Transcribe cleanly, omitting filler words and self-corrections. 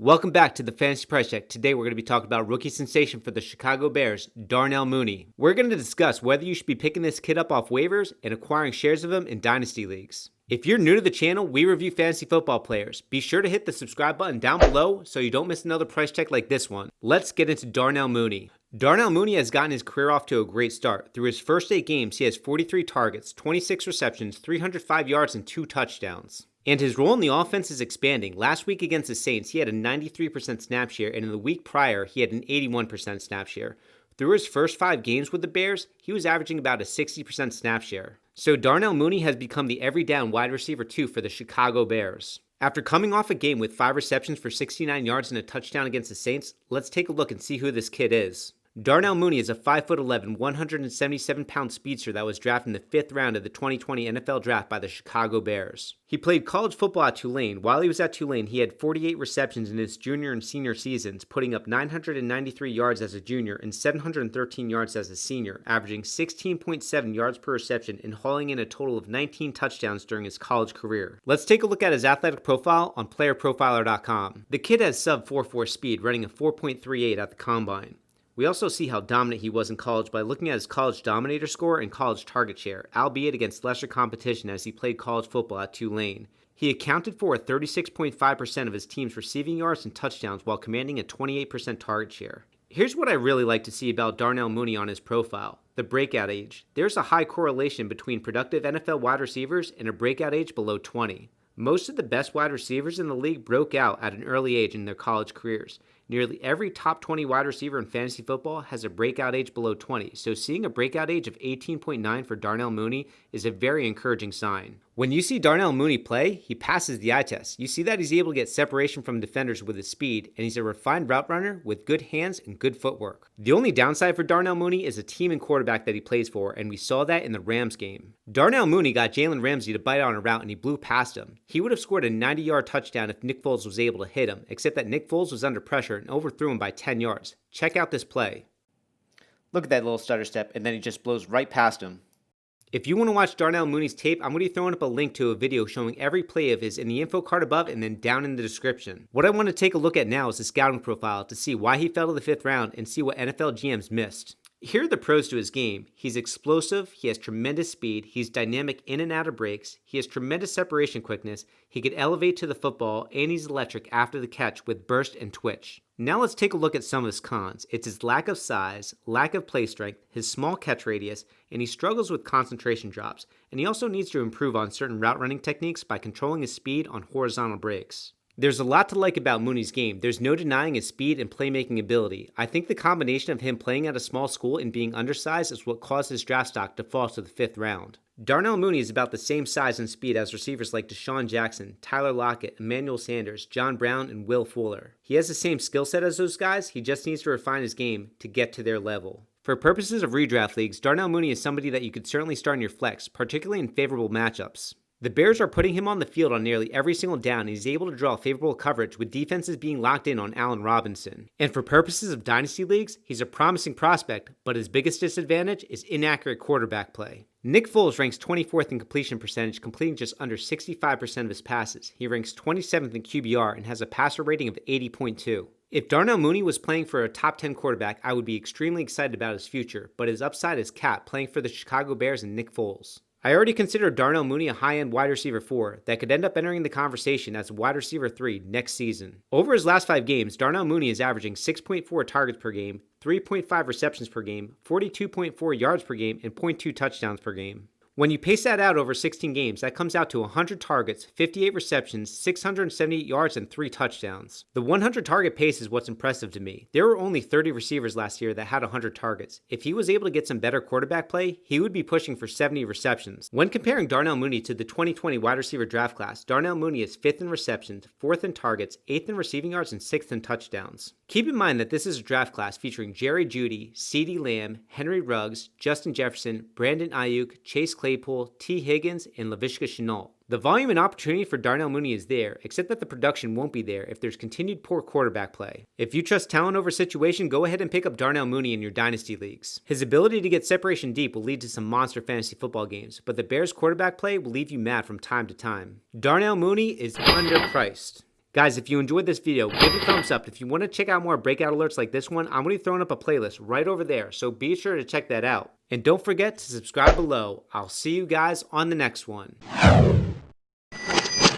Welcome back to the Fantasy Price Check. Today we're going to be talking about rookie sensation for the Chicago Bears, Darnell Mooney. We're going to discuss whether you should be picking this kid up off waivers and acquiring shares of him in dynasty leagues. If you're new to the channel, we review fantasy football players. Be sure to hit the subscribe button down below so you don't miss another price check like this one. Let's get into Darnell Mooney. Darnell Mooney has gotten his career off to a great start. Through his first 8 games, he has 43 targets, 26 receptions, 305 yards, and 2 touchdowns. And his role in the offense is expanding. Last week against the Saints, he had a 93% snap share, and in the week prior, he had an 81% snap share. Through his first 5 games with the Bears, he was averaging about a 60% snap share. So Darnell Mooney has become the every down wide receiver 2 for the Chicago Bears. After coming off a game with 5 receptions for 69 yards and a touchdown against the Saints, let's take a look and see who this kid is. Darnell Mooney is a 5'11", 177-pound speedster that was drafted in the 5th round of the 2020 NFL Draft by the Chicago Bears. He played college football at Tulane. While he was at Tulane, he had 48 receptions in his junior and senior seasons, putting up 993 yards as a junior and 713 yards as a senior, averaging 16.7 yards per reception and hauling in a total of 19 touchdowns during his college career. Let's take a look at his athletic profile on playerprofiler.com. The kid has sub 4.4 speed, running a 4.38 at the combine. We also see how dominant he was in college by looking at his college dominator score and college target share, albeit against lesser competition as he played college football at Tulane. He accounted for 36.5% of his team's receiving yards and touchdowns while commanding a 28% target share. Here's what I really like to see about Darnell Mooney on his profile: the breakout age. There's a high correlation between productive NFL wide receivers and a breakout age below 20. Most of the best wide receivers in the league broke out at an early age in their college careers. Nearly every top 20 wide receiver in fantasy football has a breakout age below 20, so seeing a breakout age of 18.9 for Darnell Mooney is a very encouraging sign. When you see Darnell Mooney play, he passes the eye test. You see that he's able to get separation from defenders with his speed, and he's a refined route runner with good hands and good footwork. The only downside for Darnell Mooney is the team and quarterback that he plays for, and we saw that in the Rams game. Darnell Mooney got Jalen Ramsey to bite on a route and he blew past him. He would have scored a 90-yard touchdown if Nick Foles was able to hit him, except that Nick Foles was under pressure and overthrew him by 10 yards. Check out this play. Look at that little stutter step, and then he just blows right past him. If you want to watch Darnell Mooney's tape, I'm going to be throwing up a link to a video showing every play of his in the info card above and then down in the description. What I want to take a look at now is the scouting profile to see why he fell to the 5th round and see what NFL GMs missed. Here are the pros to his game. He's explosive, he has tremendous speed, he's dynamic in and out of breaks, he has tremendous separation quickness, he can elevate to the football, and he's electric after the catch with burst and twitch. Now let's take a look at some of his cons. It's his lack of size, lack of play strength, his small catch radius, and he struggles with concentration drops, and he also needs to improve on certain route running techniques by controlling his speed on horizontal breaks. There's a lot to like about Mooney's game. There's no denying his speed and playmaking ability. I think the combination of him playing at a small school and being undersized is what caused his draft stock to fall to the 5th round. Darnell Mooney is about the same size and speed as receivers like DeSean Jackson, Tyler Lockett, Emmanuel Sanders, John Brown, and Will Fuller. He has the same skill set as those guys, he just needs to refine his game to get to their level. For purposes of redraft leagues, Darnell Mooney is somebody that you could certainly start in your flex, particularly in favorable matchups. The Bears are putting him on the field on nearly every single down, and he's able to draw favorable coverage with defenses being locked in on Allen Robinson. And for purposes of dynasty leagues, he's a promising prospect, but his biggest disadvantage is inaccurate quarterback play. Nick Foles ranks 24th in completion percentage, completing just under 65% of his passes. He ranks 27th in QBR and has a passer rating of 80.2. If Darnell Mooney was playing for a top 10 quarterback, I would be extremely excited about his future, but his upside is capped playing for the Chicago Bears and Nick Foles. I already consider Darnell Mooney a high-end wide receiver 4 that could end up entering the conversation as a wide receiver 3 next season. Over his last 5 games, Darnell Mooney is averaging 6.4 targets per game, 3.5 receptions per game, 42.4 yards per game, and 0.2 touchdowns per game. When you pace that out over 16 games, that comes out to 100 targets, 58 receptions, 678 yards, and 3 touchdowns. The 100 target pace is what's impressive to me. There were only 30 receivers last year that had 100 targets. If he was able to get some better quarterback play, he would be pushing for 70 receptions. When comparing Darnell Mooney to the 2020 wide receiver draft class, Darnell Mooney is 5th in receptions, 4th in targets, 8th in receiving yards, and 6th in touchdowns. Keep in mind that this is a draft class featuring Jerry Jeudy, CeeDee Lamb, Henry Ruggs, Justin Jefferson, Brandon Ayuk, Chase Claypool, T. Higgins, and Laviska Shenault. The volume and opportunity for Darnell Mooney is there, except that the production won't be there if there's continued poor quarterback play. If you trust talent over situation, go ahead and pick up Darnell Mooney in your dynasty leagues. His ability to get separation deep will lead to some monster fantasy football games, but the Bears quarterback play will leave you mad from time to time. Darnell Mooney is underpriced. Guys, if you enjoyed this video, give it a thumbs up. If you want to check out more breakout alerts like this one, I'm going to be throwing up a playlist right over there, so be sure to check that out. And don't forget to subscribe below. I'll see you guys on the next one.